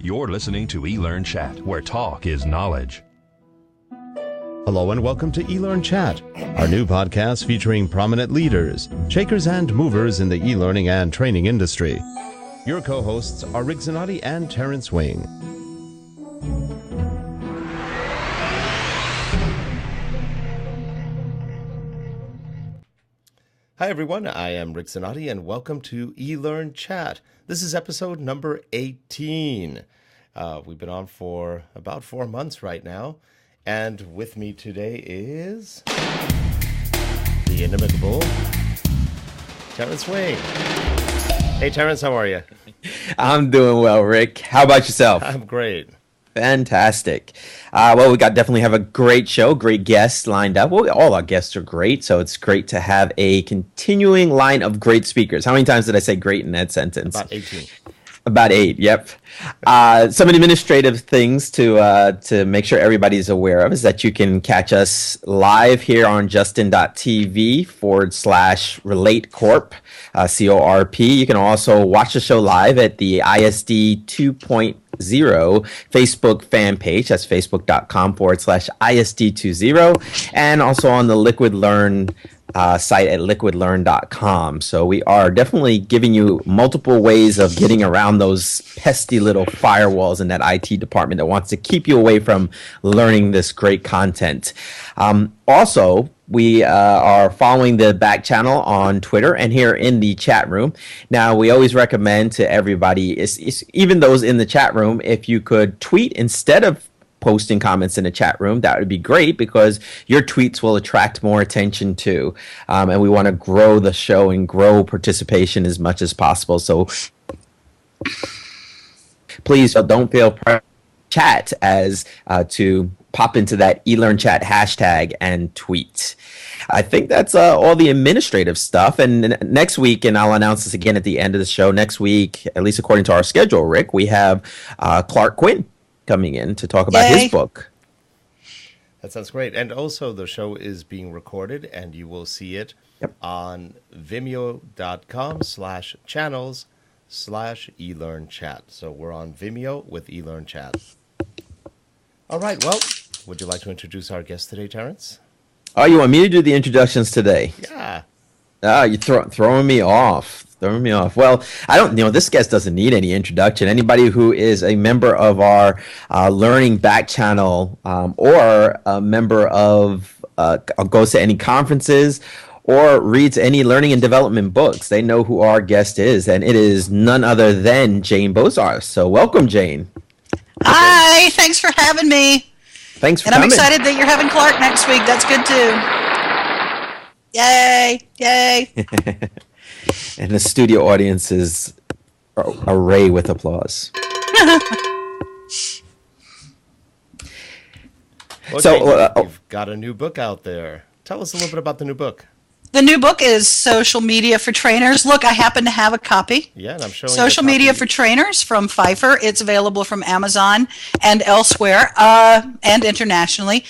You're listening to eLearnChat, where talk is knowledge. Hello and welcome to eLearnChat, our new podcast featuring prominent leaders, shakers and movers in the e-learning and training industry. Your co-hosts are Rick Zanotti and Terrence Wing. Hi everyone, I am Rick Zanotti and welcome to eLearnChat. This is episode number 18. We've been on for about 4 months right now, and with me today is the inimitable Terrence Wing. Hey Terrence, how are you? I'm doing well, Rick. How about yourself? I'm great. Fantastic. Well, we definitely have a great show, great guests lined up. Well, all our guests are great, so it's great to have a continuing line of great speakers. How many times did I say great in that sentence? About 18. About 8, yep. Some administrative things to make sure everybody's aware of is that you can catch us live here on justin.tv/relatecorp, CORP. You can also watch the show live at the ISD 2.0 Facebook fan page. That's facebook.com/ISD20, and also on the Liquid Learn site at liquidlearn.com. So we are definitely giving you multiple ways of getting around those pesky little firewalls in that IT department that wants to keep you away from learning this great content. Also, we are following the back channel on Twitter and here in the chat room. Now, we always recommend to everybody, even those in the chat room, if you could tweet instead of posting comments in the chat room, that would be great because your tweets will attract more attention too. And we want to grow the show and grow participation as much as possible. So please don't feel chat as to pop into that eLearnChat hashtag and tweet. I think that's all the administrative stuff. And next week, and I'll announce this again at the end of the show, next week, at least according to our schedule, Rick, we have Clark Quinn coming in to talk about his book. That sounds great. And also the show is being recorded and you will see it on vimeo.com/channels/eLearnChat. So we're on Vimeo with eLearnChat. All right. Well, would you like to introduce our guest today, Terrence? Oh, you want me to do the introductions today? Yeah. You're throwing me off. Well, I don't, this guest doesn't need any introduction. Anybody who is a member of our learning back channel or a member of, goes to any conferences or reads any learning and development books, they know who our guest is. And it is none other than Jane Bozarth. So welcome, Jane. Hi, thanks for having me. Thanks for coming. And I'm excited that you're having Clark next week. That's good too. Yay. And the studio audience is array with applause. So you've got a new book out there. Tell us a little bit about the new book. The new book is Social Media for Trainers. Look, I happen to have a copy. Yeah, and I'm showing Social Media for Trainers from Pfeiffer. It's available from Amazon and elsewhere and internationally.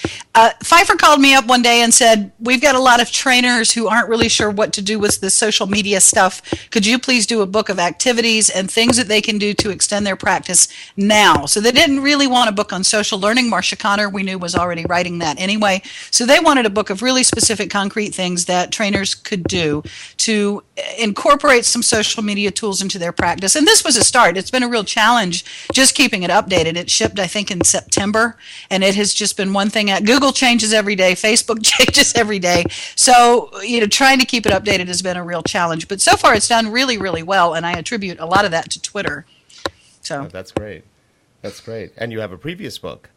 Pfeiffer called me up one day and said, we've got a lot of trainers who aren't really sure what to do with the social media stuff. Could you please do a book of activities and things that they can do to extend their practice now? So they didn't really want a book on social learning. Marcia Connor, we knew, was already writing that anyway. So they wanted a book of really specific, concrete things that trainers could do to incorporate some social media tools into their practice. And this was a start. It's been a real challenge just keeping it updated. It shipped, I think, in September, and it has just been one thing. Google changes every day. Facebook changes every day. So, trying to keep it updated has been a real challenge. But so far, it's done really, really well, and I attribute a lot of that to Twitter. So that's great. That's great. And you have a previous book.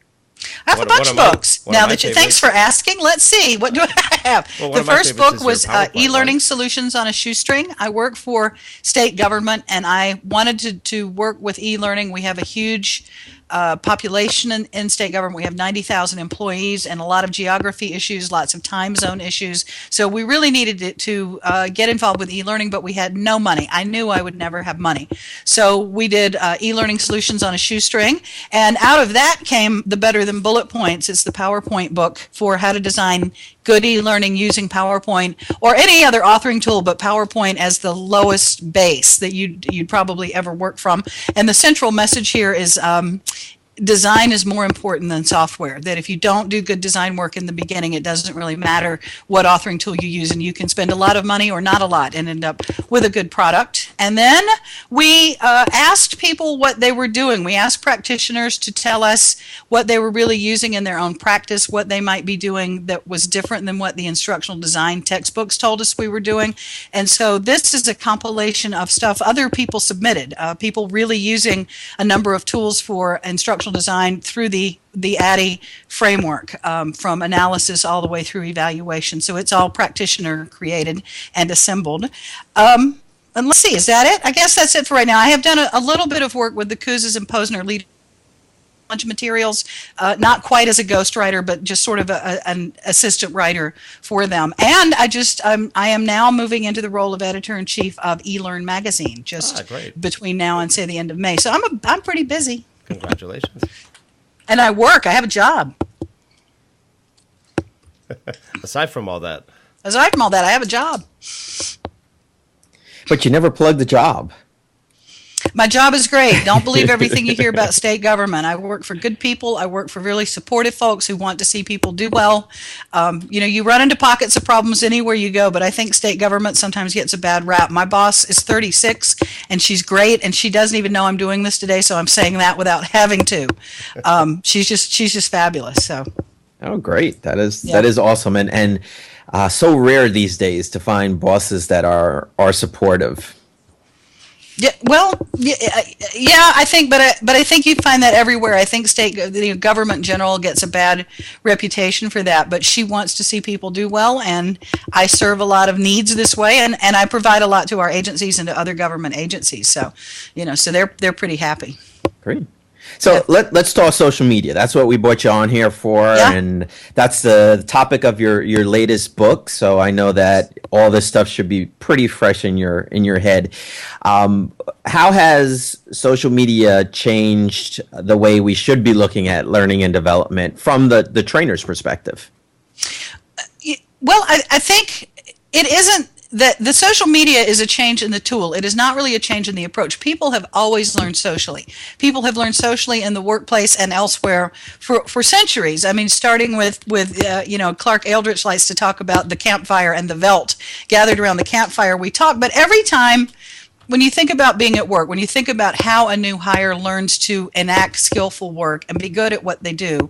I have a bunch of books. Thanks for asking. Let's see. What do I have? Well, the first book was e-learning solutions on a shoestring. I work for state government, and I wanted to work with e-learning. We have a huge population in state government. We have 90,000 employees and a lot of geography issues, lots of time zone issues. So we really needed to get involved with e-learning, but we had no money. I knew I would never have money. So we did e-learning solutions on a shoestring. And out of that came the Better Than Bullet Points. It's the PowerPoint book for how to design good e-learning using PowerPoint or any other authoring tool, but PowerPoint as the lowest base that you'd probably ever work from. And the central message here is design is more important than software. That if you don't do good design work in the beginning, it doesn't really matter what authoring tool you use, and you can spend a lot of money or not a lot and end up with a good product. And then we asked people what they were doing. We asked practitioners to tell us what they were really using in their own practice, what they might be doing that was different than what the instructional design textbooks told us we were doing. And so this is a compilation of stuff other people submitted, people really using a number of tools for instructional design through the ADDIE framework, from analysis all the way through evaluation. So it's all practitioner created and assembled. And let's see, is that it? I guess that's it for right now. I have done a little bit of work with the Kuzes and Posner lead bunch of materials, not quite as a ghostwriter, but just sort of an assistant writer for them. And I am now moving into the role of editor-in-chief of eLearn magazine, just between now and say the end of May. So I'm pretty busy. Congratulations. And I work. I have a job. Aside from all that, I have a job. But you never plug the job. My job is great. Don't believe everything you hear about state government. I work for good people. I work for really supportive folks who want to see people do well. You run into pockets of problems anywhere you go, but I think state government sometimes gets a bad rap. My boss is 36, and she's great, and she doesn't even know I'm doing this today, so I'm saying that without having to. She's just fabulous. So. Oh, great! That is awesome, and so rare these days to find bosses that are supportive. Yeah, well, yeah, I think, but I think you find that everywhere. I think state government in general gets a bad reputation for that, but she wants to see people do well, and I serve a lot of needs this way, and I provide a lot to our agencies and to other government agencies. So, so they're pretty happy. Great. So let's talk social media. That's what we brought you on here for, and that's the topic of your latest book. So I know that all this stuff should be pretty fresh in your head. How has social media changed the way we should be looking at learning and development from the trainer's perspective? Well, I think it isn't. The social media is a change in the tool. It is not really a change in the approach. People have always learned socially. People have learned socially in the workplace and elsewhere for centuries. I mean, starting with Clark Eldridge likes to talk about the campfire and the Velt gathered around the campfire. We talk, but every time when you think about being at work, when you think about how a new hire learns to enact skillful work and be good at what they do,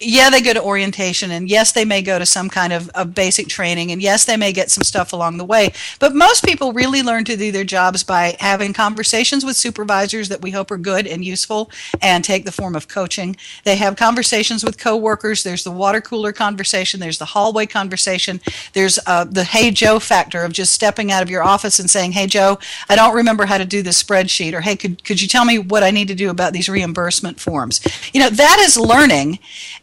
yeah, they go to orientation, and yes, they may go to some kind of basic training, and yes, they may get some stuff along the way. But most people really learn to do their jobs by having conversations with supervisors that we hope are good and useful and take the form of coaching. They have conversations with coworkers. There's the water cooler conversation. There's the hallway conversation. There's the hey, Joe factor of just stepping out of your office and saying, hey, Joe, I don't remember how to do this spreadsheet, or hey, could you tell me what I need to do about these reimbursement forms? That is learning.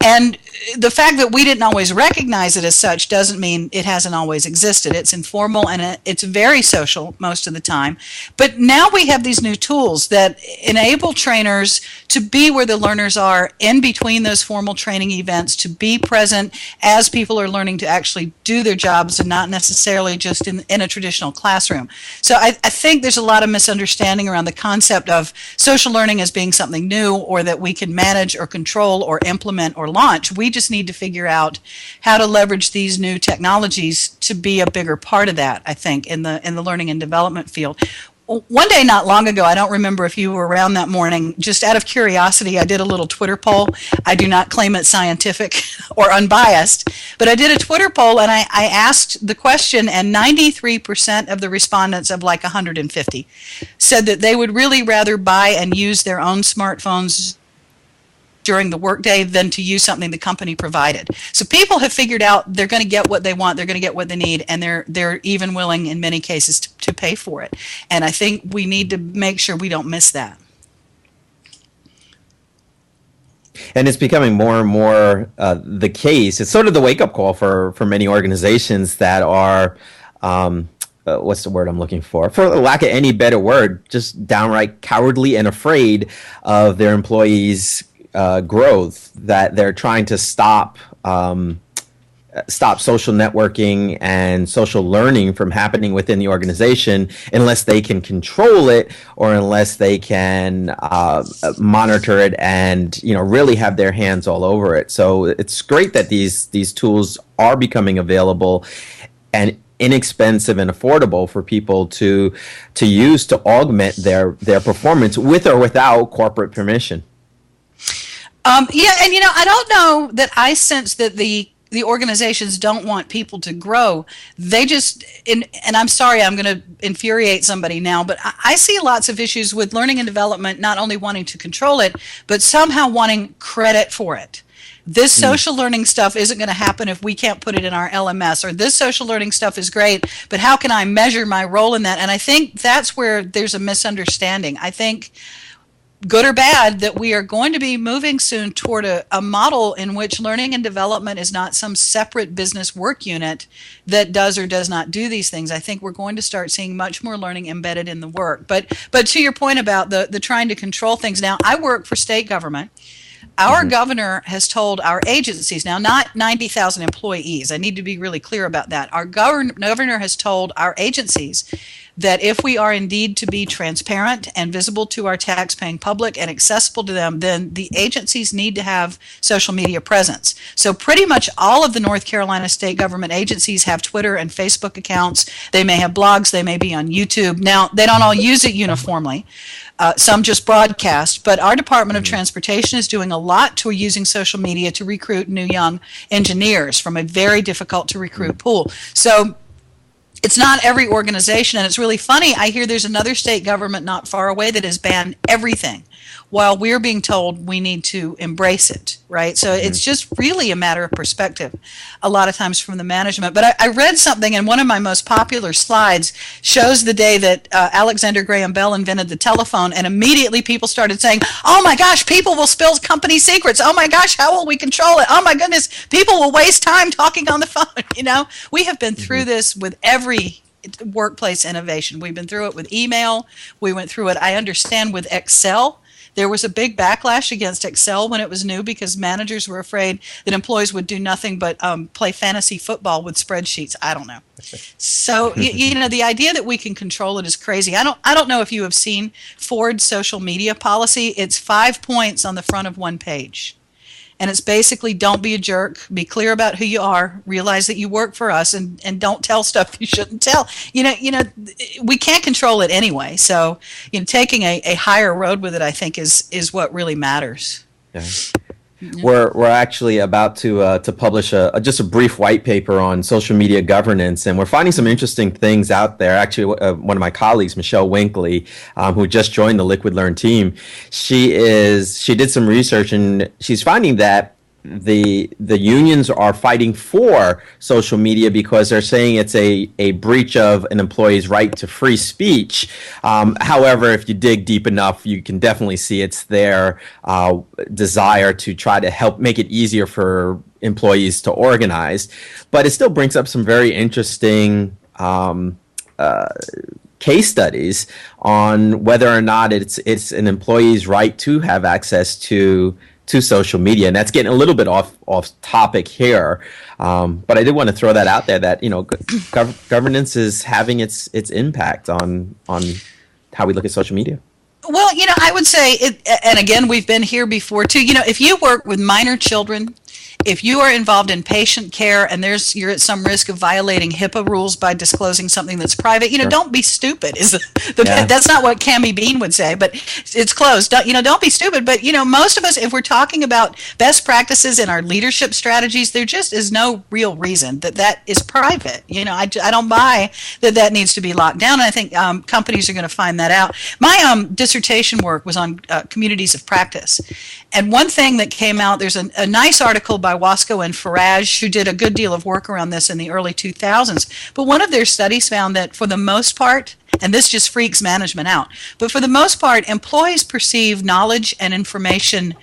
And the fact that we didn't always recognize it as such doesn't mean it hasn't always existed. It's informal and it's very social most of the time. But now we have these new tools that enable trainers to be where the learners are in between those formal training events, to be present as people are learning to actually do their jobs and not necessarily just in a traditional classroom. So I think there's a lot of misunderstanding around the concept of social learning as being something new, or that we can manage or control or implement or launch. We just need to figure out how to leverage these new technologies to be a bigger part of that, I think, in the learning and development field. One day not long ago, I don't remember if you were around that morning, just out of curiosity, I did a little Twitter poll. I do not claim it's scientific or unbiased, but I did a Twitter poll, and I asked the question, and 93% of the respondents, of like 150, said that they would really rather buy and use their own smartphones during the workday than to use something the company provided. So people have figured out they're going to get what they want, they're going to get what they need, and they're even willing in many cases to pay for it. And I think we need to make sure we don't miss that. And it's becoming more and more the case. It's sort of the wake-up call for many organizations that are what's the word I'm looking for? For lack of any better word, just downright cowardly and afraid of their employees' growth, that they're trying to stop stop social networking and social learning from happening within the organization unless they can control it or unless they can monitor it and really have their hands all over it. So it's great that these tools are becoming available and inexpensive and affordable for people to use to augment their performance with or without corporate permission. Yeah, and I don't know that I sense that the organizations don't want people to grow. They just, and I'm sorry, I'm going to infuriate somebody now, but I see lots of issues with learning and development, not only wanting to control it, but somehow wanting credit for it. This social learning stuff isn't going to happen if we can't put it in our LMS, or this social learning stuff is great, but how can I measure my role in that? And I think that's where there's a misunderstanding. I think, good or bad, that we are going to be moving soon toward a model in which learning and development is not some separate business work unit that does or does not do these things. I think we're going to start seeing much more learning embedded in the work. But to your point about the trying to control things, now I work for state government. Our governor has told our agencies, now not 90,000 employees, I need to be really clear about that. Our governor has told our agencies that if we are indeed to be transparent and visible to our tax-paying public and accessible to them, then the agencies need to have social media presence. So pretty much all of the North Carolina state government agencies have Twitter and Facebook accounts. They may have blogs. They may be on YouTube. Now, they don't all use it uniformly. Some just broadcast, but our Department of Transportation is doing a lot to using social media to recruit new young engineers from a very difficult to recruit pool. So it's not every organization, and it's really funny. I hear there's another state government not far away that has banned everything, while we're being told we need to embrace it, right? So it's just really a matter of perspective a lot of times from the management. But I read something, and one of my most popular slides shows the day that Alexander Graham Bell invented the telephone, and immediately people started saying, oh my gosh, people will spill company secrets. Oh my gosh, how will we control it? Oh my goodness, people will waste time talking on the phone. We have been through this with every workplace innovation. We've been through it with email. We went through it, I understand, with Excel. There was a big backlash against Excel when it was new because managers were afraid that employees would do nothing but play fantasy football with spreadsheets. I don't know. So, the idea that we can control it is crazy. I don't know if you have seen Ford's social media policy. It's 5 points on the front of one page. And it's basically, don't be a jerk, be clear about who you are, realize that you work for us, and don't tell stuff you shouldn't tell. We can't control it anyway. So, taking a higher road with it, I think, is what really matters. Yeah. We're actually about to publish just a brief white paper on social media governance, and we're finding some interesting things out there. Actually, one of my colleagues, Michelle Winkley, who just joined the Liquid Learn team, she did some research, and she's finding that the unions are fighting for social media because they're saying it's a breach of an employee's right to free speech. However, if you dig deep enough, you can definitely see it's their desire to try to help make it easier for employees to organize. But it still brings up some very interesting case studies on whether or not it's an employee's right to have access to social media, and that's getting a little bit off topic here, but I did want to throw that out there that governance is having its impact on how we look at social media. Well, I would say it, and again, we've been here before too. If you work with minor children, if you are involved in patient care and you're at some risk of violating HIPAA rules by disclosing something that's private, Sure. Don't be stupid. That's not what Cammie Bean would say, but it's close. Don't be stupid. But most of us, if we're talking about best practices in our leadership strategies, there just is no real reason that is private. I don't buy that needs to be locked down. And I think companies are going to find that out. My dissertation work was on communities of practice. And one thing that came out, there's a nice article by Wasco and Farage, who did a good deal of work around this in the early 2000s. But one of their studies found that for the most part, and this just freaks management out, but for the most part, employees perceive knowledge and information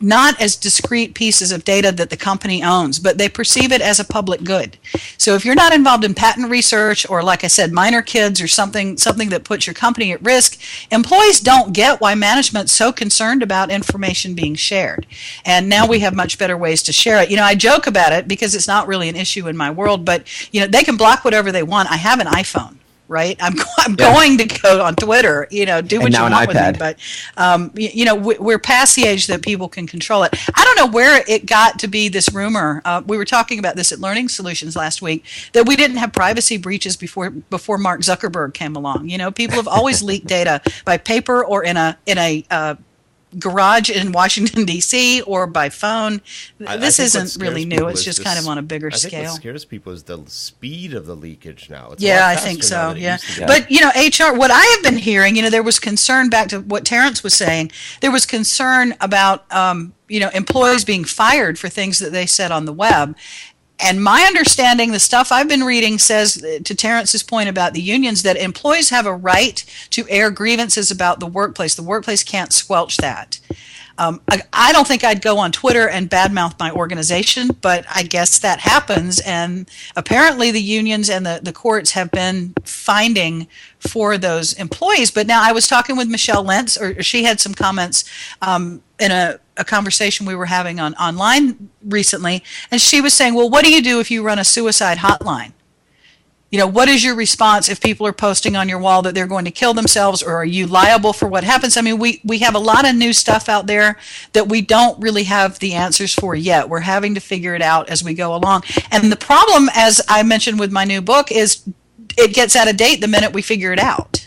not as discrete pieces of data that the company owns, but they perceive it as a public good. So if you're not involved in patent research or, like I said, minor kids or something that puts your company at risk, employees don't get why management's so concerned about information being shared. And now we have much better ways to share it. I joke about it because it's not really an issue in my world, but they can block whatever they want. I have an iPhone. Right, I'm going to go on Twitter. Do what you want with me. But we're past the age that people can control it. I don't know where it got to be this rumor. We were talking about this at Learning Solutions last week, that we didn't have privacy breaches before Mark Zuckerberg came along. People have always leaked data by paper or in a garage in Washington, D.C., or by phone. This isn't really new. It's just kind of on a bigger scale. I think what scares people is the speed of the leakage now. It's I think so, yeah. But, HR, what I have been hearing, there was concern, back to what Terrence was saying, there was concern about, employees being fired for things that they said on the web. And my understanding, the stuff I've been reading says, to Terrence's point about the unions, that employees have a right to air grievances about the workplace. The workplace can't squelch that. I don't think I'd go on Twitter and badmouth my organization, but I guess that happens. And apparently the unions and the courts have been finding for those employees. But now I was talking with Michelle Lentz, or she had some comments in a conversation we were having online recently, and she was saying, well, what do you do if you run a suicide hotline? What is your response if people are posting on your wall that they're going to kill themselves, or are you liable for what happens? I mean, we have a lot of new stuff out there that we don't really have the answers for yet. We're having to figure it out as we go along. And the problem, as I mentioned with my new book, is it gets out of date the minute we figure it out,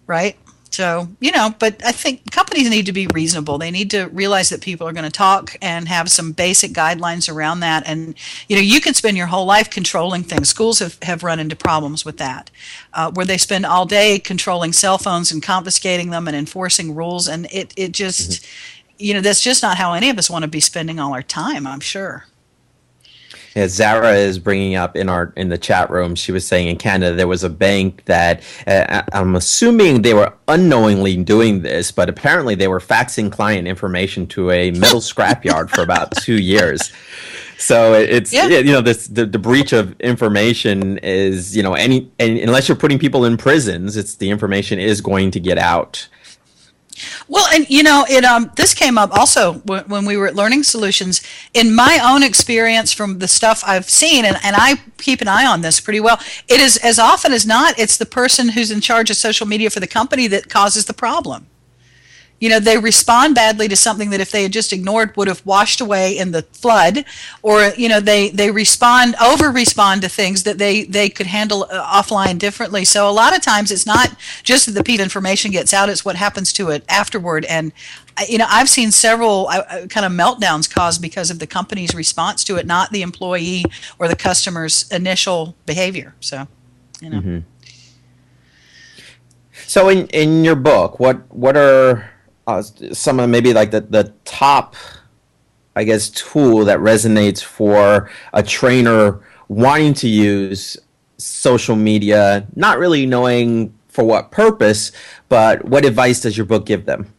right? So, but I think companies need to be reasonable. They need to realize that people are going to talk and have some basic guidelines around that. And, you can spend your whole life controlling things. Schools have run into problems with that, where they spend all day controlling cell phones and confiscating them and enforcing rules. And it just, that's just not how any of us want to be spending all our time, I'm sure. Yeah, Zara is bringing up in the chat room. She was saying in Canada there was a bank that I'm assuming they were unknowingly doing this, but apparently they were faxing client information to a metal scrapyard for about 2 years. So it's the breach of information is unless you're putting people in prisons, the information is going to get out. Well, and this came up also when we were at Learning Solutions. In my own experience from the stuff I've seen, and I keep an eye on this pretty well, it is, as often as not, it's the person who's in charge of social media for the company that causes the problem. They respond badly to something that if they had just ignored would have washed away in the flood, or, they over-respond to things that they could handle offline differently. So a lot of times it's not just that the piece of information gets out, it's what happens to it afterward. And, I've seen several kind of meltdowns caused because of the company's response to it, not the employee or the customer's initial behavior. So, Mm-hmm. So in your book, what are some of maybe like the top, I guess, tool that resonates for a trainer wanting to use social media, not really knowing for what purpose, but what advice does your book give them?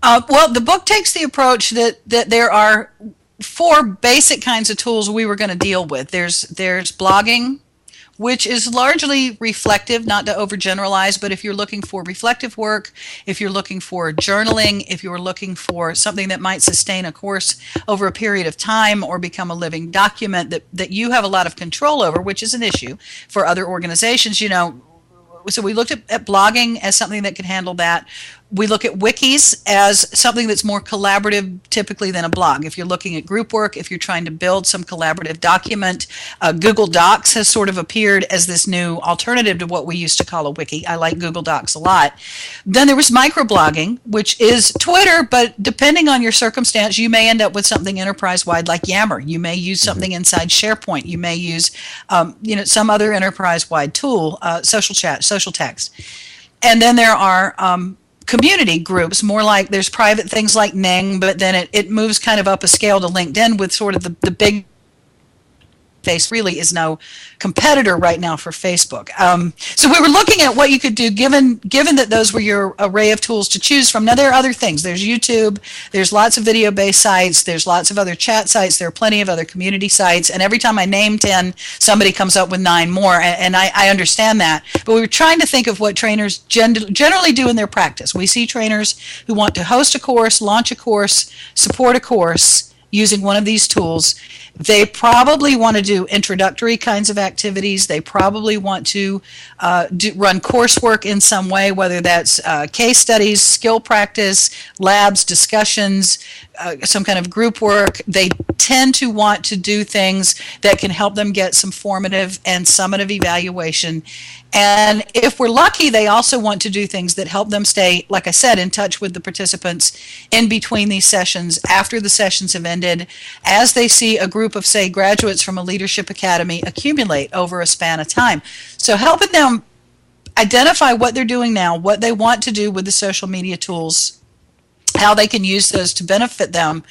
Well, the book takes the approach that there are 4 basic kinds of tools we were going to deal with. There's blogging, which is largely reflective, not to overgeneralize, but if you're looking for reflective work, if you're looking for journaling, if you're looking for something that might sustain a course over a period of time or become a living document that you have a lot of control over, which is an issue for other organizations, so we looked at blogging as something that could handle that. We look at wikis as something that's more collaborative typically than a blog. If you're looking at group work, if you're trying to build some collaborative document, Google Docs has sort of appeared as this new alternative to what we used to call a wiki. I like Google Docs a lot. Then there was microblogging, which is Twitter, but depending on your circumstance, you may end up with something enterprise-wide like Yammer. You may use something inside SharePoint. You may use some other enterprise-wide tool, social chat, social text. And then there are community groups, more like there's private things like Ning, but then it moves kind of up a scale to LinkedIn with sort of the big Face really is no competitor right now for Facebook. So we were looking at what you could do given that those were your array of tools to choose from. Now there are other things. There's YouTube, there's lots of video-based sites, there's lots of other chat sites, there are plenty of other community sites, and every time I name 10, somebody comes up with 9 more, and I understand that. But we were trying to think of what trainers generally do in their practice. We see trainers who want to host a course, launch a course, support a course using one of these tools. They probably want to do introductory kinds of activities. They probably want to run coursework in some way, whether that's case studies, skill practice, labs, discussions, some kind of group work. They tend to want to do things that can help them get some formative and summative evaluation. And if we're lucky, they also want to do things that help them stay, like I said, in touch with the participants in between these sessions, after the sessions have ended, as they see a group of, say, graduates from a leadership academy accumulate over a span of time. So helping them identify what they're doing now, what they want to do with the social media tools, how they can use those to benefit them,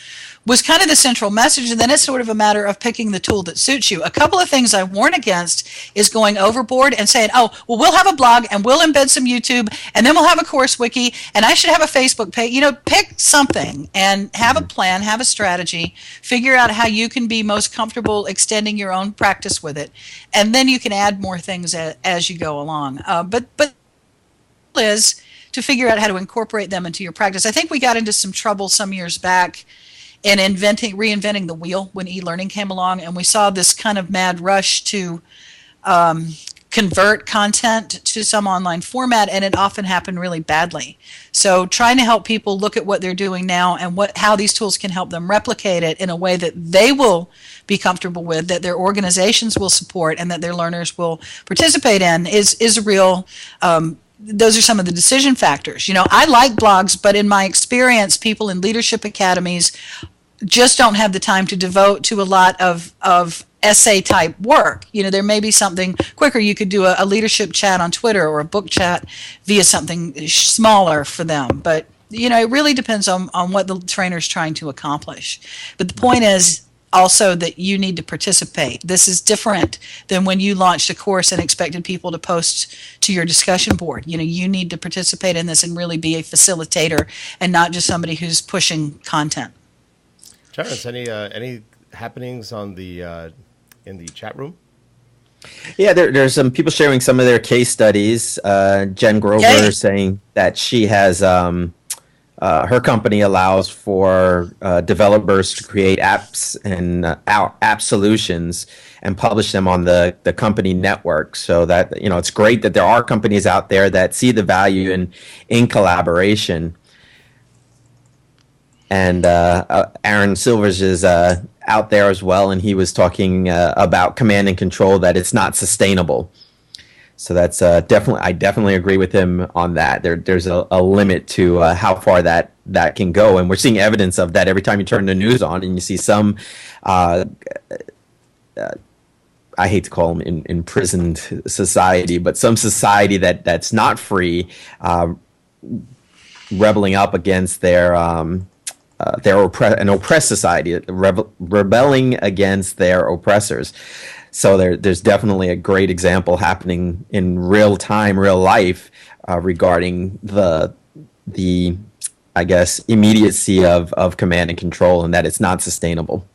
was kind of the central message. And then it's sort of a matter of picking the tool that suits you. A couple of things I warn against is going overboard and saying, oh, well, we'll have a blog and we'll embed some YouTube and then we'll have a course wiki and I should have a Facebook page. You know, pick something and have a plan, have a strategy, figure out how you can be most comfortable extending your own practice with it. And then you can add more things as you go along. But is to figure out how to incorporate them into your practice. I think we got into some trouble some years back in reinventing the wheel when e-learning came along, and we saw this kind of mad rush to convert content to some online format, and it often happened really badly. So trying to help people look at what they're doing now and how these tools can help them replicate it in a way that they will be comfortable with, that their organizations will support, and that their learners will participate in is a real those are some of the decision factors. You know, I like blogs, but in my experience, people in leadership academies just don't have the time to devote to a lot of essay type work. You know, there may be something quicker. You could do a leadership chat on Twitter or a book chat via something smaller for them. But, you know, it really depends on what the trainer's trying to accomplish. But the point is also that you need to participate. This is different than when you launched a course and expected people to post to your discussion board. You know, you need to participate in this and really be a facilitator and not just somebody who's pushing content. Terrence, any happenings on the in the chat room? Yeah, there's some people sharing some of their case studies. Jen Grover saying that she has her company allows for developers to create apps and app solutions and publish them on the company network. So that, you know, it's great that there are companies out there that see the value in collaboration. And Aaron Silvers is out there as well, and he was talking about command and control, that it's not sustainable. So that's I definitely agree with him on that. There's a limit to how far that can go, and we're seeing evidence of that every time you turn the news on and you see some, I hate to call them imprisoned society, but some society that's not free, rebelling up against their an oppressed society, rebelling against their oppressors. So there's definitely a great example happening in real time, real life, regarding the I guess immediacy of command and control, and that it's not sustainable.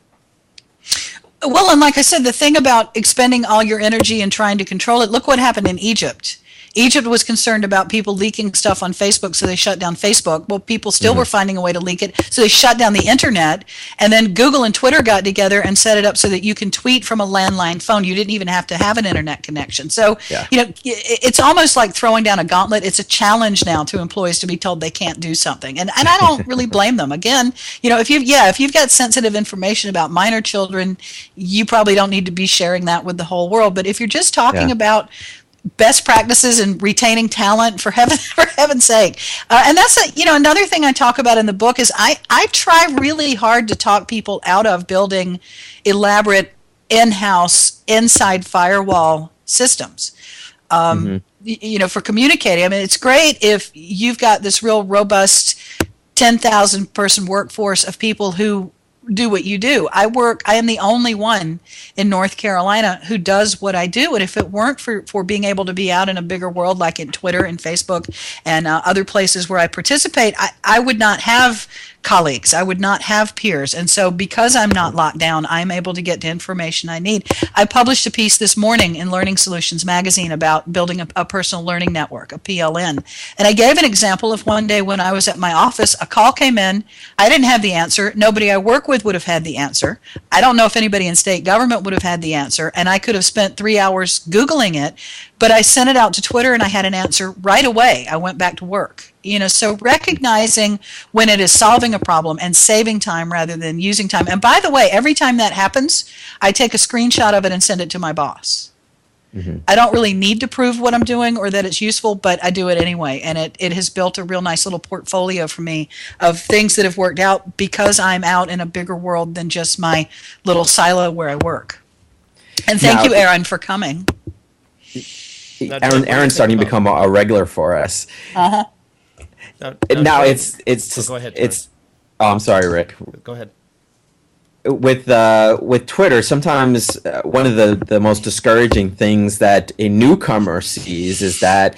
Well, and like I said, the thing about expending all your energy and trying to control it, look what happened in Egypt. Egypt was concerned about people leaking stuff on Facebook, so they shut down Facebook. Well, people still were finding a way to leak it, so they shut down the internet. And then Google and Twitter got together and set it up so that you can tweet from a landline phone. You didn't even have to have an internet connection. So, you know, it's almost like throwing down a gauntlet. It's a challenge now to employees to be told they can't do something. And I don't really blame them. Again, you know, if you've got sensitive information about minor children, you probably don't need to be sharing that with the whole world. But if you're just talking about best practices and retaining talent, for heaven's sake. And that's another thing I talk about in the book is I try really hard to talk people out of building elaborate in-house inside firewall systems. You know, for communicating. I mean, it's great if you've got this real robust 10,000 person workforce of people who do what you do. I am the only one in North Carolina who does what I do. And if it weren't for being able to be out in a bigger world like in Twitter and Facebook and other places where I participate, I would not have colleagues. I would not have peers. And so because I'm not locked down, I'm able to get the information I need. I published a piece this morning in Learning Solutions magazine about building a personal learning network, a PLN. And I gave an example of one day when I was at my office, a call came in. I didn't have the answer. Nobody I work with would have had the answer. I don't know if anybody in state government would have had the answer. And I could have spent 3 hours Googling it, but I sent it out to Twitter and I had an answer right away. I went back to work. So recognizing when it is solving a problem and saving time rather than using time. And by the way, every time that happens, I take a screenshot of it and send it to my boss. Mm-hmm. I don't really need to prove what I'm doing or that it's useful, but I do it anyway. And it has built a real nice little portfolio for me of things that have worked out because I'm out in a bigger world than just my little silo where I work. And thank you, Aaron, for coming. Aaron's starting to become a regular for us. Uh-huh. Now it's just, go ahead. I'm sorry, Rick. Go ahead. With Twitter, sometimes one of the most discouraging things that a newcomer sees is that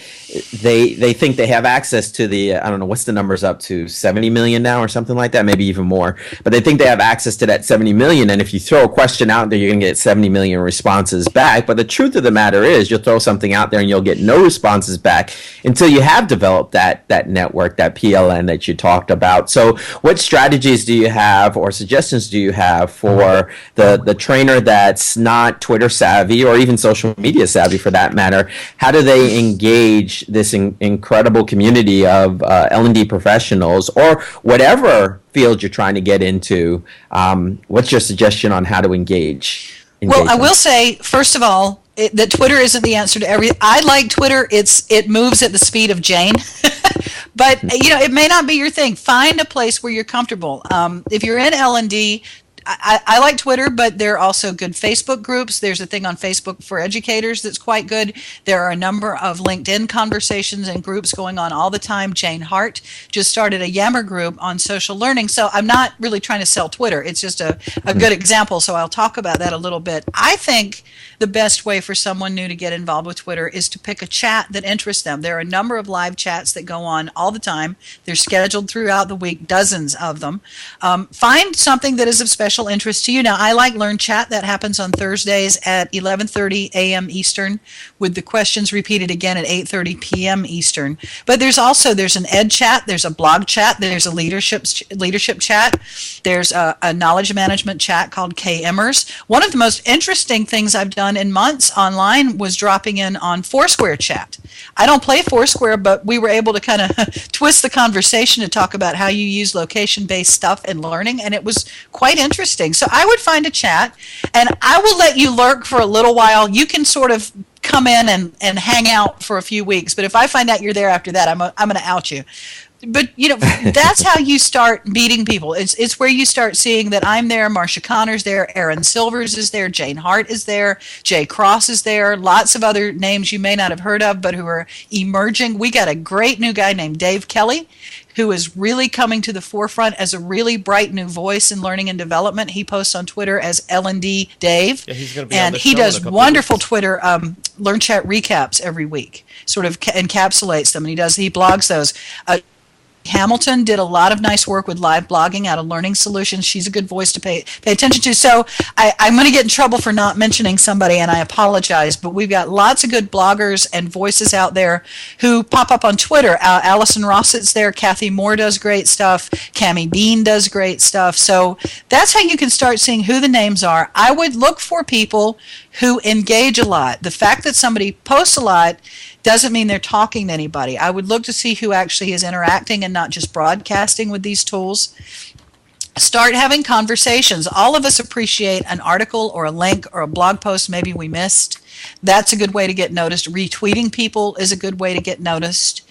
they think they have access to the, I don't know, what's the numbers up to, 70 million now or something like that, maybe even more. But they think they have access to that 70 million, and if you throw a question out there, you're going to get 70 million responses back. But the truth of the matter is you'll throw something out there and you'll get no responses back until you have developed that network, that PLN that you talked about. So what strategies do you have or suggestions do you have for the trainer that's not Twitter savvy or even social media savvy for that matter? How do they engage this incredible community of L&D professionals or whatever field you're trying to get into? What's your suggestion on how to engage? Well, I will say, first of all, that Twitter isn't the answer to everything. I like Twitter. It moves at the speed of Jane. But, it may not be your thing. Find a place where you're comfortable. If you're in L&D, I like Twitter, but there are also good Facebook groups. There's a thing on Facebook for educators that's quite good. There are a number of LinkedIn conversations and groups going on all the time. Jane Hart just started a Yammer group on social learning. So I'm not really trying to sell Twitter. It's just a good example, so I'll talk about that a little bit. I think the best way for someone new to get involved with Twitter is to pick a chat that interests them. There are a number of live chats that go on all the time. They're scheduled throughout the week, dozens of them. Find something that is of special interest to you. Now, I like eLearnChat. That happens on Thursdays at 11:30 a.m. Eastern with the questions repeated again at 8:30 p.m. Eastern. But there's an ed chat, there's a blog chat, there's a leadership chat, there's a knowledge management chat called KMers. One of the most interesting things I've done in months online was dropping in on Foursquare chat. I don't play Foursquare, but we were able to kind of twist the conversation to talk about how you use location-based stuff in learning, and it was quite interesting. So I would find a chat, and I will let you lurk for a little while. You can sort of come in and hang out for a few weeks, but if I find out you're there after that, I'm going to out you. But, that's how you start meeting people. It's where you start seeing that I'm there, Marcia Connor's there, Aaron Silvers is there, Jane Hart is there, Jay Cross is there, lots of other names you may not have heard of but who are emerging. We got a great new guy named Dave Kelly who is really coming to the forefront as a really bright new voice in learning and development. He posts on Twitter as L&D Dave. Yeah, he's gonna be and on the he show does wonderful Twitter LearnChat recaps every week, sort of encapsulates them, and he blogs those. Hamilton did a lot of nice work with live blogging out of Learning Solutions. She's a good voice to pay attention to. So I'm going to get in trouble for not mentioning somebody, and I apologize, but we've got lots of good bloggers and voices out there who pop up on Twitter. Allison Rossit's there. Kathy Moore does great stuff. Cammie Bean does great stuff. So that's how you can start seeing who the names are. I would look for people who engage a lot. The fact that somebody posts a lot doesn't mean they're talking to anybody. I would look to see who actually is interacting and not just broadcasting with these tools. Start having conversations. All of us appreciate an article or a link or a blog post maybe we missed. That's a good way to get noticed. Retweeting people is a good way to get noticed.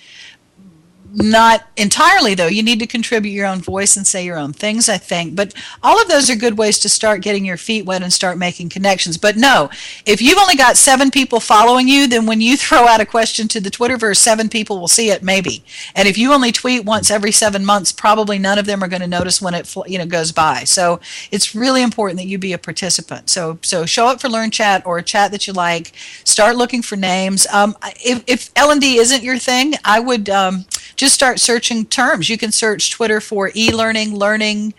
Not entirely, though. You need to contribute your own voice and say your own things, I think. But all of those are good ways to start getting your feet wet and start making connections. But no, if you've only got 7 people following you, then when you throw out a question to the Twitterverse, 7 people will see it, maybe. And if you only tweet once every 7 months, probably none of them are going to notice when it goes by. So it's really important that you be a participant. So show up for LearnChat or a chat that you like. Start looking for names. If L&D isn't your thing, I would just start searching terms. You can search Twitter for e-learning, learning,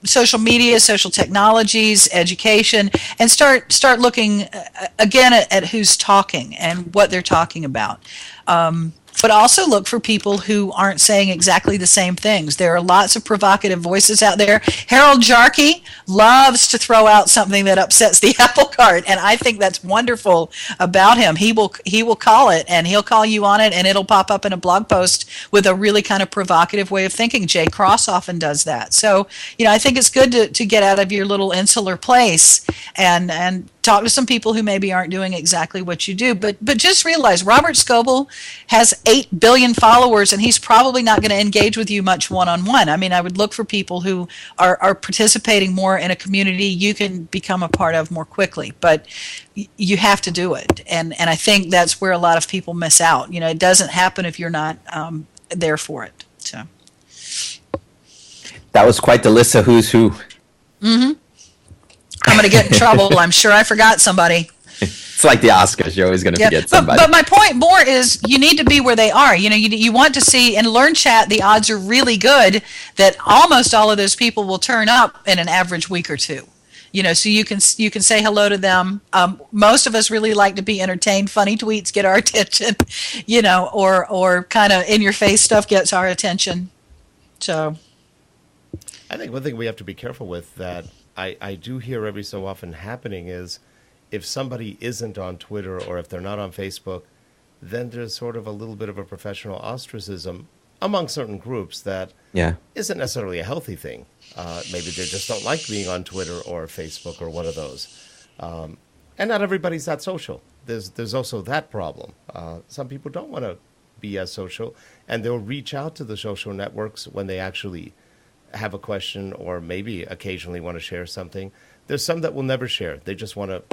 social media, social technologies, education, and start looking again at who's talking and what they're talking about. But also look for people who aren't saying exactly the same things. There are lots of provocative voices out there. Harold Jarkey loves to throw out something that upsets the apple cart, and I think that's wonderful about him. He will call it, and he'll call you on it, and it'll pop up in a blog post with a really kind of provocative way of thinking. Jay Cross often does that. So, I think it's good to get out of your little insular place and talk to some people who maybe aren't doing exactly what you do. But just realize Robert Scoble has 8 billion followers, and he's probably not going to engage with you much one-on-one. I mean, I would look for people who are participating more in a community you can become a part of more quickly. But you have to do it. And I think that's where a lot of people miss out. It doesn't happen if you're not there for it. So that was quite the list of who's who. Mm-hmm. I'm going to get in trouble. I'm sure I forgot somebody. It's like the Oscars. You're always going to forget somebody. But my point more is you need to be where they are. You want to see, in LearnChat, the odds are really good that almost all of those people will turn up in an average week or two. So you can say hello to them. Most of us really like to be entertained. Funny tweets get our attention, or kind of in-your-face stuff gets our attention. So I think one thing we have to be careful with that I do hear every so often happening is if somebody isn't on Twitter or if they're not on Facebook, then there's sort of a little bit of a professional ostracism among certain groups that isn't necessarily a healthy thing. Maybe they just don't like being on Twitter or Facebook or one of those. And not everybody's that social. There's also that problem. Some people don't want to be as social, and they'll reach out to the social networks when they actually have a question or maybe occasionally want to share something. There's some that will never share. They just want to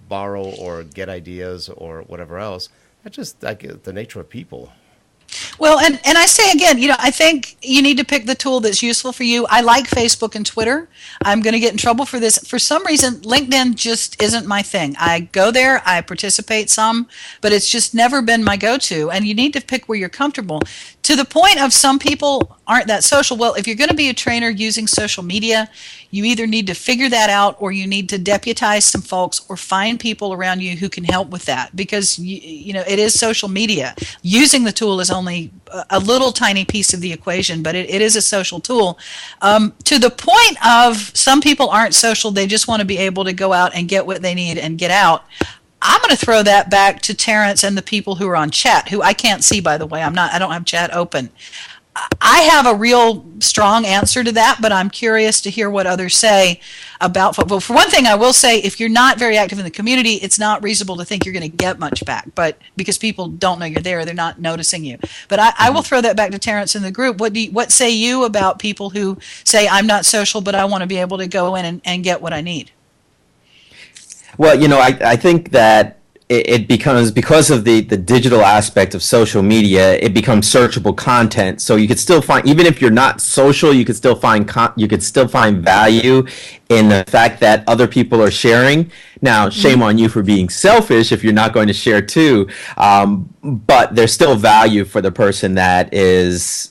borrow or get ideas or whatever else. That's just the nature of people. Well, and I say again, I think you need to pick the tool that's useful for you. I like Facebook and Twitter. I'm going to get in trouble for this. For some reason, LinkedIn just isn't my thing. I go there, I participate some, but it's just never been my go-to. And you need to pick where you're comfortable. To the point of some people aren't that social. Well, if you're going to be a trainer using social media, you either need to figure that out or you need to deputize some folks or find people around you who can help with that, because it is social media. Using the tool is only a little tiny piece of the equation, but it is a social tool. To the point of some people aren't social, they just want to be able to go out and get what they need and get out. I'm going to throw that back to Terrence and the people who are on chat, who I can't see, by the way. I don't have chat open. I have a real strong answer to that, but I'm curious to hear what others say about football. For one thing, I will say, if you're not very active in the community, it's not reasonable to think you're going to get much back. But because people don't know you're there, they're not noticing you. But I will throw that back to Terrence in the group. What say you about people who say, I'm not social, but I want to be able to go in and get what I need? Well, I think that it becomes, because of the digital aspect of social media, it becomes searchable content. So you could still find, even if you're not social, you could still find value in the fact that other people are sharing. Now, shame on you for being selfish if you're not going to share too. But there's still value for the person that is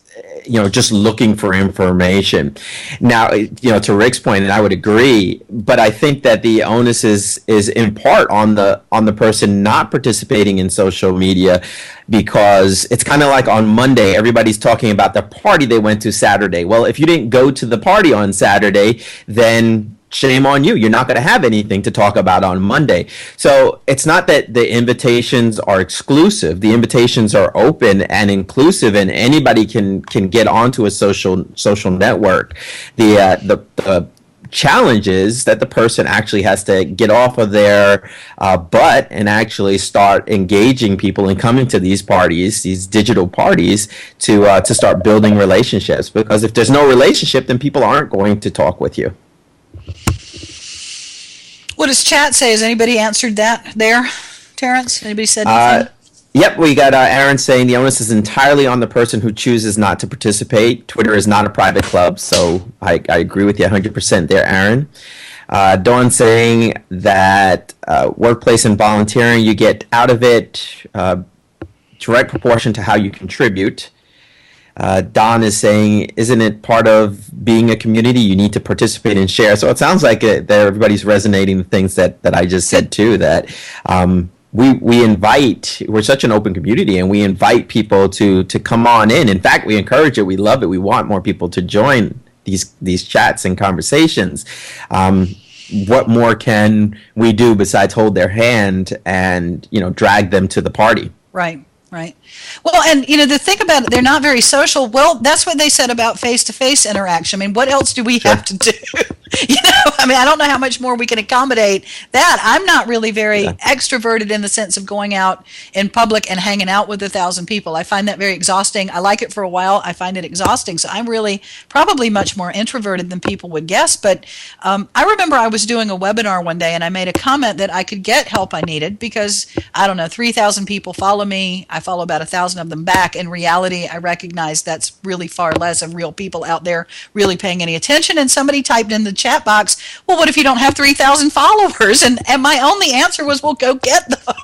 just looking for information. Now, to Rick's point, and I would agree, but I think that the onus is in part on the person not participating in social media, because it's kind of like on Monday, everybody's talking about the party they went to Saturday. Well, if you didn't go to the party on Saturday, then shame on you. You're not going to have anything to talk about on Monday. So it's not that the invitations are exclusive. The invitations are open and inclusive, and anybody can get onto a social network. The challenge is that the person actually has to get off of their butt and actually start engaging people and coming to these parties, these digital parties, to start building relationships. Because if there's no relationship, then people aren't going to talk with you. What does chat say? Has anybody answered that there, Terrence? Anybody said anything? Yep, we got Aaron saying the onus is entirely on the person who chooses not to participate. Twitter is not a private club, so I agree with you 100% there, Aaron. Dawn saying that workplace and volunteering, you get out of it direct proportion to how you contribute. Don is saying, isn't it part of being a community? You need to participate and share. So it sounds like that everybody's resonating the things that I just said too, that we invite, we're such an open community, and we invite people to come on in. In fact, we encourage it. We love it. We want more people to join these chats and conversations. What more can we do besides hold their hand and, drag them to the party? Right. Right. Well, and, the thing about it, they're not very social. Well, that's what they said about face-to-face interaction. I mean, what else do we have to do? I don't know how much more we can accommodate that. I'm not really very extroverted in the sense of going out in public and hanging out with 1,000 people. I find that very exhausting. I like it for a while. I find it exhausting. So I'm really probably much more introverted than people would guess. But I remember I was doing a webinar one day and I made a comment that I could get help I needed because, 3,000 people follow me. I follow about 1,000 of them back. In reality, I recognize that's really far less of real people out there really paying any attention. And somebody typed in the chat box, well, what if you don't have 3,000 followers? And my only answer was, well, go get them.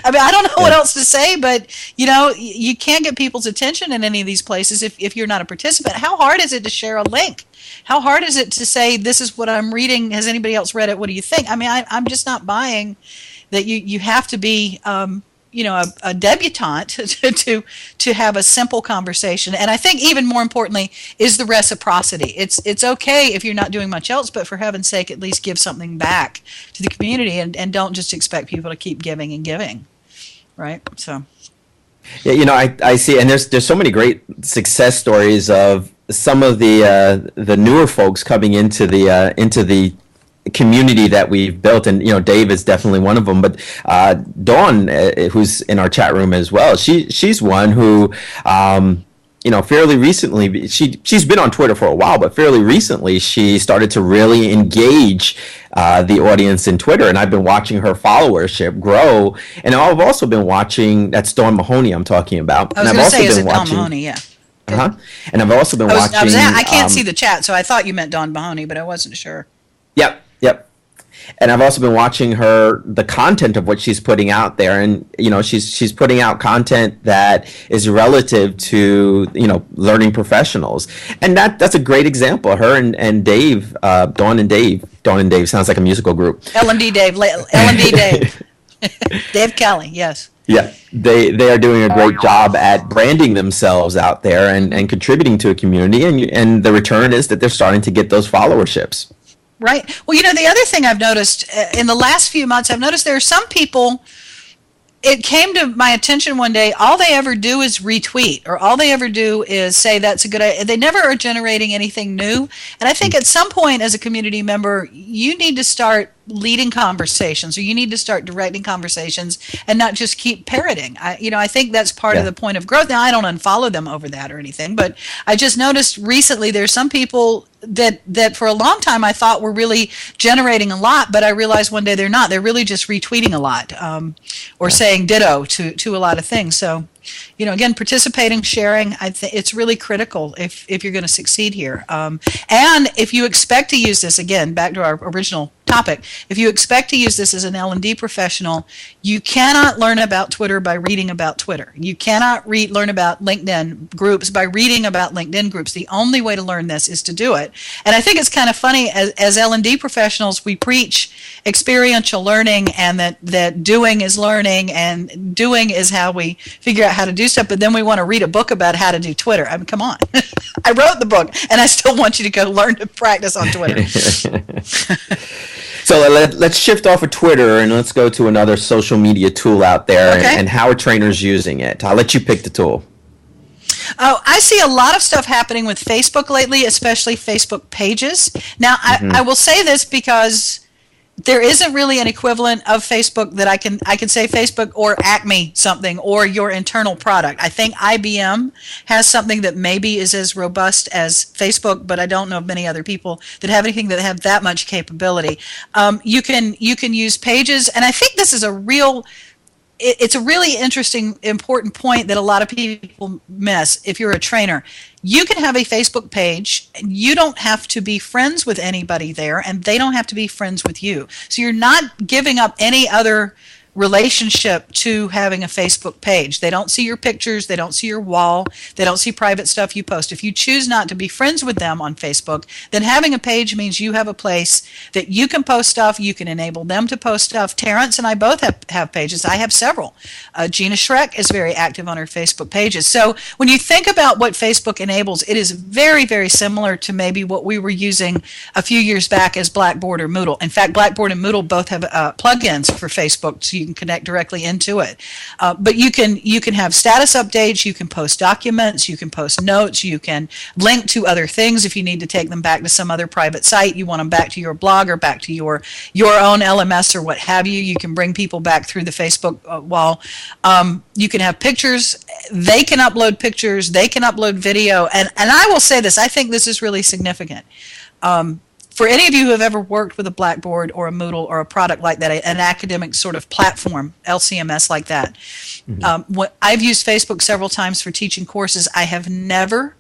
I don't know what else to say, but, you can't get people's attention in any of these places if you're not a participant. How hard is it to share a link? How hard is it to say, this is what I'm reading. Has anybody else read it? What do you think? I'm just not buying that you have to be a debutante to have a simple conversation. And I think even more importantly is the reciprocity. It's okay if you're not doing much else, but for heaven's sake, at least give something back to the community and don't just expect people to keep giving and giving. Right? So. Yeah, I see, and there's so many great success stories of some of the newer folks coming into the community that we've built, and Dave is definitely one of them, but Dawn, who's in our chat room as well, she's one who fairly recently, she's been on Twitter for a while, but fairly recently she started to really engage the audience in Twitter, and I've been watching her followership grow. And I've also been watching, that's Dawn Mahoney I'm talking about. I was going to say, is it Dawn Mahoney? Yeah. And I've also been watching. I can't see the chat, so I thought you meant Dawn Mahoney, but I wasn't sure. Yep. And I've also been watching the content of what she's putting out there, and she's putting out content that is relative to learning professionals, and that's a great example. Her and Dave, Dawn and Dave sounds like a musical group. L&D Dave, Dave Kelly, yes. Yeah, they are doing a great job at branding themselves out there and contributing to a community, and the return is that they're starting to get those followerships. Right. Well, the other thing I've noticed in the last few months, I've noticed there are some people, it came to my attention one day, all they ever do is retweet, or all they ever do is say that's a good idea. They never are generating anything new. And I think at some point as a community member, you need to start leading conversations, or you need to start directing conversations and not just keep parroting. I think that's part of the point of growth. Now, I don't unfollow them over that or anything, but I just noticed recently there's some people that for a long time I thought were really generating a lot, but I realized one day they're not. They're really just retweeting a lot, or saying ditto to a lot of things. So, again, participating, sharing, it's really critical if you're going to succeed here. And if you expect to use this, again, back to our original topic, if you expect to use this as an L&D professional, you cannot learn about Twitter by reading about Twitter. You cannot learn about LinkedIn groups by reading about LinkedIn groups. The only way to learn this is to do it. And I think it's kind of funny, as L&D professionals, we preach experiential learning, and that doing is learning, and doing is how we figure out how to do stuff, but then we want to read a book about how to do Twitter. Come on. I wrote the book, and I still want you to go learn to practice on Twitter. So let's shift off of Twitter and let's go to another social media tool out there, and how are trainers using it? I'll let you pick the tool. Oh, I see a lot of stuff happening with Facebook lately, especially Facebook pages. Now, I will say this because there isn't really an equivalent of Facebook that I can say Facebook or Acme something or your internal product. I think IBM has something that maybe is as robust as Facebook, but I don't know of many other people that have anything that have that much capability. You can use pages, and I think this is it's a really interesting, important point that a lot of people miss if you're a trainer. You can have a Facebook page, and you don't have to be friends with anybody there, and they don't have to be friends with you. So you're not giving up any other relationship to having a Facebook page. They don't see your pictures, they don't see your wall, they don't see private stuff you post. If you choose not to be friends with them on Facebook, then having a page means you have a place that you can post stuff, you can enable them to post stuff. Terrence and I both have pages. I have several. Gina Schreck is very active on her Facebook pages. So when you think about what Facebook enables, it is very, very similar to maybe what we were using a few years back as Blackboard or Moodle. In fact, Blackboard and Moodle both have plugins for Facebook, so you can connect directly into it. But you can have status updates, you can post documents, you can post notes, you can link to other things if you need to take them back to some other private site, you want them back to your blog or back to your own LMS or what have you. You can bring people back through the Facebook wall. You can have pictures, they can upload pictures, they can upload video, and I will say this, I think this is really significant. For any of you who have ever worked with a Blackboard or a Moodle or a product like that, an academic sort of platform, LCMS like that, I've used Facebook several times for teaching courses. I have never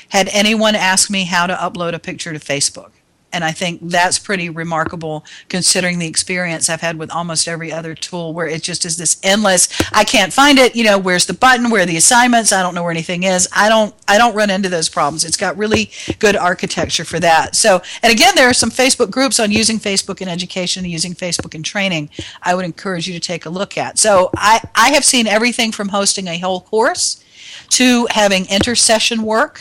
had anyone ask me how to upload a picture to Facebook. And I think that's pretty remarkable considering the experience I've had with almost every other tool where it just is this endless, I can't find it, where's the button, where are the assignments, I don't know where anything is. I don't run into those problems. It's got really good architecture for that. So, and again, there are some Facebook groups on using Facebook in education and using Facebook in training I would encourage you to take a look at. So I have seen everything from hosting a whole course to having intersession work,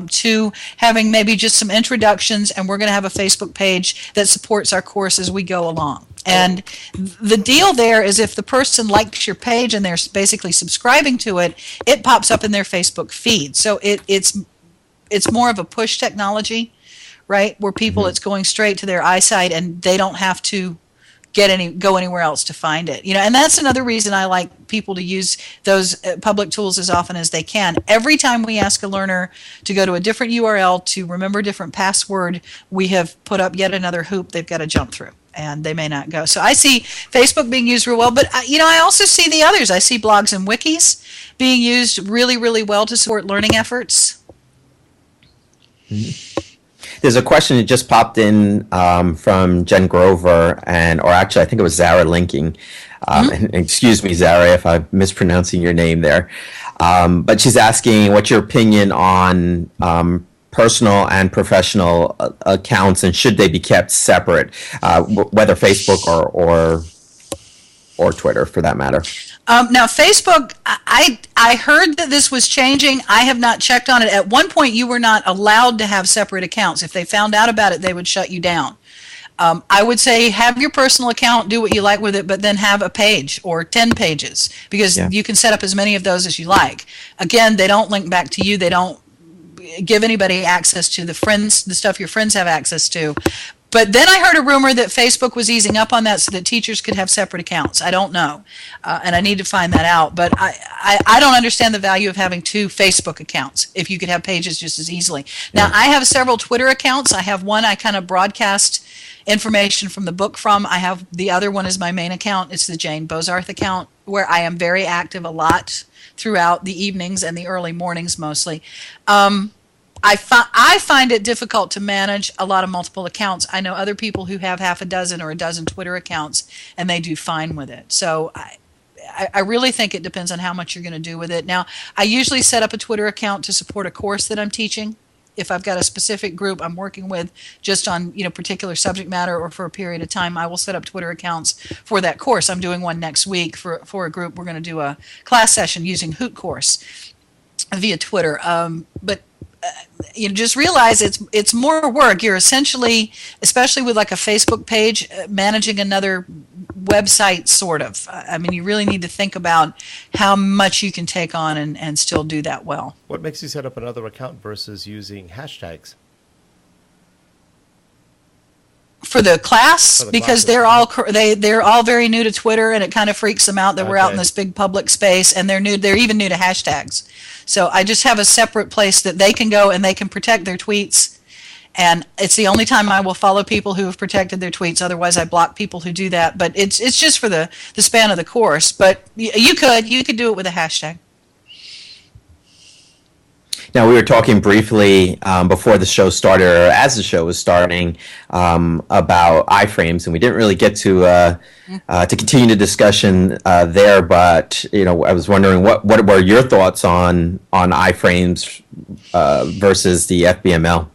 to having maybe just some introductions, and we're going to have a Facebook page that supports our course as we go along. And the deal there is if the person likes your page and they're basically subscribing to it, it pops up in their Facebook feed. So it's more of a push technology, right, where people, it's going straight to their eyesight and they don't have to go anywhere else to find it. And that's another reason I like people to use those public tools as often as they can. Every time we ask a learner to go to a different URL to remember a different password, we have put up yet another hoop they've got to jump through, and they may not go. So I see Facebook being used real well, but I also see the others. I see blogs and wikis being used really, really well to support learning efforts. There's a question that just popped in from Jen Grover, or actually I think it was Zara Linking. And excuse me, Zara, if I'm mispronouncing your name there. But she's asking, what's your opinion on personal and professional accounts, and should they be kept separate, whether Facebook or Twitter, for that matter? Now, Facebook, I heard that this was changing. I have not checked on it. At one point, you were not allowed to have separate accounts. If they found out about it, they would shut you down. I would say have your personal account, do what you like with it, but then have a page or 10 pages, because you can set up as many of those as you like. Again, they don't link back to you. They don't give anybody access to the stuff your friends have access to. But then I heard a rumor that Facebook was easing up on that so that teachers could have separate accounts. I don't know, and I need to find that out. But I don't understand the value of having 2 Facebook accounts if you could have pages just as easily. Now, I have several Twitter accounts. I have one I kind of broadcast information from the book from. I have the other one is my main account. It's the Jane Bozarth account, where I am very active a lot throughout the evenings and the early mornings mostly. I find it difficult to manage a lot of multiple accounts. I know other people who have half a dozen or a dozen Twitter accounts, and they do fine with it. So I really think it depends on how much you're going to do with it. Now, I usually set up a Twitter account to support a course that I'm teaching. If I've got a specific group I'm working with just on particular subject matter or for a period of time, I will set up Twitter accounts for that course. I'm doing one next week for a group. We're going to do a class session using Hoot Course via Twitter. But just realize it's more work. You're essentially, especially with like a Facebook page, managing another website, sort of. I mean, you really need to think about how much you can take on and still do that well. What makes you set up another account versus using hashtags? For the class, because classes. they're all very new to Twitter, and it kind of freaks them out that we're out in this big public space, and they're even new to hashtags. So I just have a separate place that they can go and they can protect their tweets, and it's the only time I will follow people who have protected their tweets. Otherwise, I block people who do that. But it's just for the span of the course. But you could do it with a hashtag. Now, we were talking briefly before the show started, or as the show was starting, about iframes, and we didn't really get to continue the discussion there. But I was wondering what were your thoughts on iframes versus the FBML?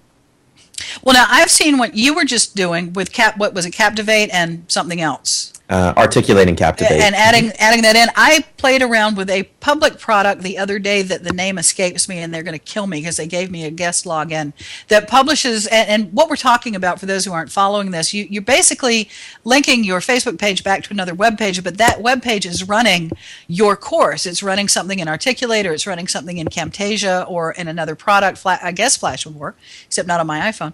Well, now I've seen what you were just doing with what was it, Captivate and something else. Articulating Captivate. And adding that in. I played around with a public product the other day that the name escapes me, and they're going to kill me because they gave me a guest login that publishes, and what we're talking about for those who aren't following this, you're basically linking your Facebook page back to another web page, but that web page is running your course. It's running something in Articulator, it's running something in Camtasia or in another product. I guess Flash would work, except not on my iPhone.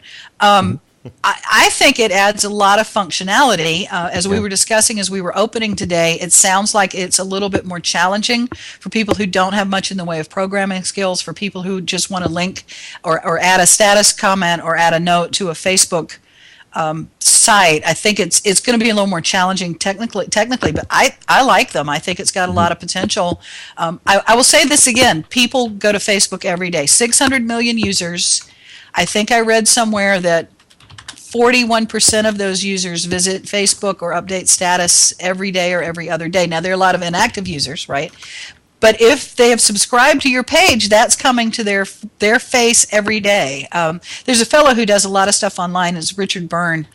I think it adds a lot of functionality. As we were discussing, as we were opening today, it sounds like it's a little bit more challenging for people who don't have much in the way of programming skills, for people who just want to link or add a status comment or add a note to a Facebook site. I think it's going to be a little more challenging technically, but I like them. I think it's got a lot of potential. I will say this again. People go to Facebook every day. 600 million users. I think I read somewhere that 41% of those users visit Facebook or update status every day or every other day. Now, there are a lot of inactive users, right? But if they have subscribed to your page, that's coming to their face every day. There's a fellow who does a lot of stuff online. It's Richard Byrne.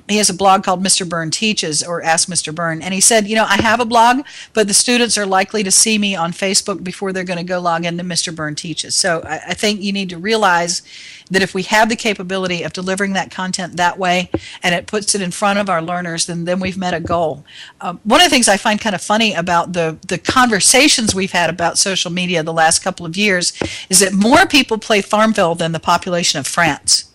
He has a blog called Mr. Byrne Teaches, or Ask Mr. Byrne. And he said, I have a blog, but the students are likely to see me on Facebook before they're going to go log into Mr. Byrne Teaches. So I think you need to realize that if we have the capability of delivering that content that way, and it puts it in front of our learners, then we've met a goal. One of the things I find kind of funny about the conversations we've had about social media the last couple of years is that more people play Farmville than the population of France.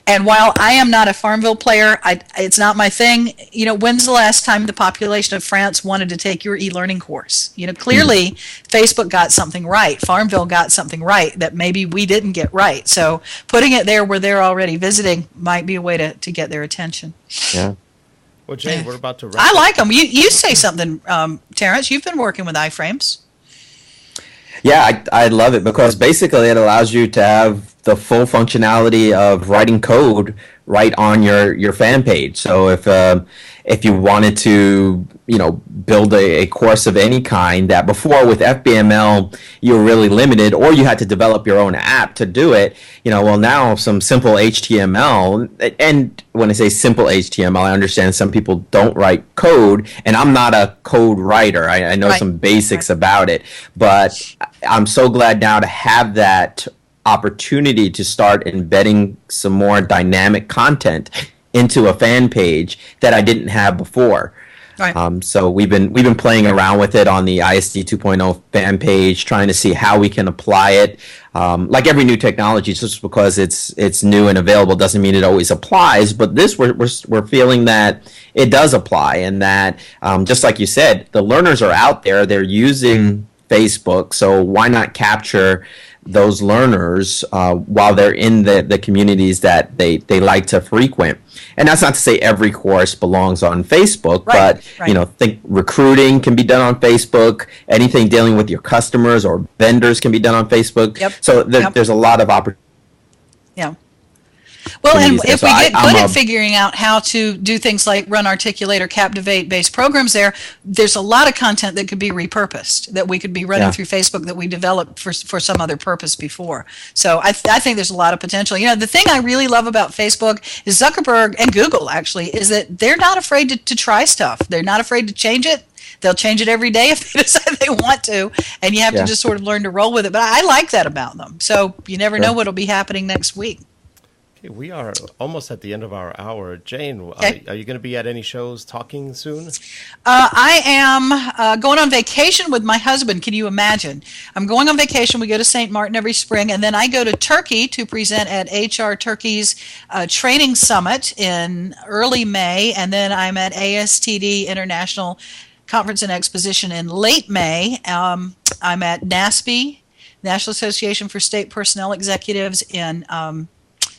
And while I am not a Farmville player, it's not my thing. When's the last time the population of France wanted to take your e-learning course? Clearly Facebook got something right. Farmville got something right that maybe we didn't get right. So putting it there where they're already visiting might be a way to get their attention. Yeah. Well, Jane, we're about to wrap I like them. You say something, Terrence. You've been working with iframes. Yeah, I love it because basically it allows you to have the full functionality of writing code right on your fan page. So if you wanted to build a course of any kind, that before with FBML you were really limited, or you had to develop your own app to do it, well, now some simple HTML, and when I say simple HTML, I understand some people don't write code, and I'm not a code writer. I know some basics about it, but I'm so glad now to have that opportunity to start embedding some more dynamic content into a fan page that I didn't have before. Right. So we've been playing around with it on the ISD 2.0 fan page, trying to see how we can apply it. Like every new technology, just because it's new and available doesn't mean it always applies. But this we're feeling that it does apply, and that just like you said, the learners are out there. They're using Facebook, so why not capture those learners while they're in the communities that they like to frequent? And that's not to say every course belongs on Facebook, but think recruiting can be done on Facebook. Anything dealing with your customers or vendors can be done on Facebook. Yep. So there's a lot of opportunity. Yeah. Well, and if we get good at figuring out how to do things like run Articulate or Captivate-based programs there's a lot of content that could be repurposed, that we could be running through Facebook that we developed for some other purpose before. So I think there's a lot of potential. The thing I really love about Facebook is Zuckerberg and Google, actually, is that they're not afraid to try stuff. They're not afraid to change it. They'll change it every day if they decide they want to, and you have to just sort of learn to roll with it. But I like that about them. So you never know what will be happening next week. Okay, we are almost at the end of our hour. Jane, Okay. are you going to be at any shows talking soon? I am going on vacation with my husband. Can you imagine? I'm going on vacation. We go to St. Martin every spring, and then I go to Turkey to present at HR Turkey's training summit in early May, and then I'm at ASTD International Conference and Exposition in late May. I'm at NASPE, National Association for State Personnel Executives, in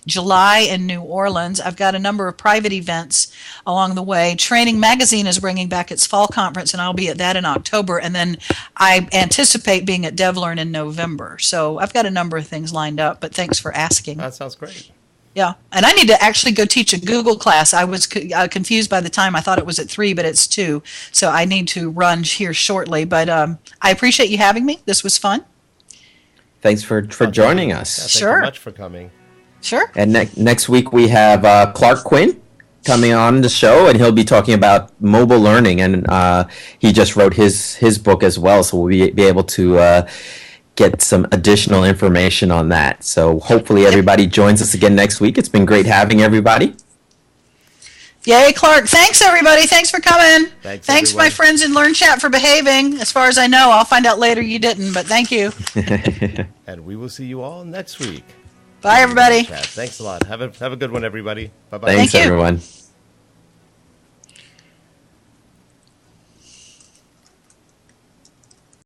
July in New Orleans. I've got a number of private events along the way. Training Magazine is bringing back its fall conference, and I'll be at that in October. And then I anticipate being at DevLearn in November. So I've got a number of things lined up, but thanks for asking. That sounds great. Yeah, and I need to actually go teach a Google class. I was confused by the time. I thought it was at 3, but it's 2. So I need to run here shortly. But I appreciate you having me. This was fun. Thanks for joining us. Yeah, thank Sure. you much for coming. Sure. And next week we have Clark Quinn coming on the show, and he'll be talking about mobile learning. And he just wrote his book as well, so we'll be able to get some additional information on that. So hopefully everybody joins us again next week. It's been great having everybody. Yay, Clark. Thanks, everybody. Thanks for coming. Thanks, Thanks my everyone. friends in LearnChat for behaving. As far as I know, I'll find out later you didn't, but thank you. And we will see you all next week. Bye, everybody. Thanks a lot. Have a good one, everybody. Bye-bye. Thanks, Thank you. everyone.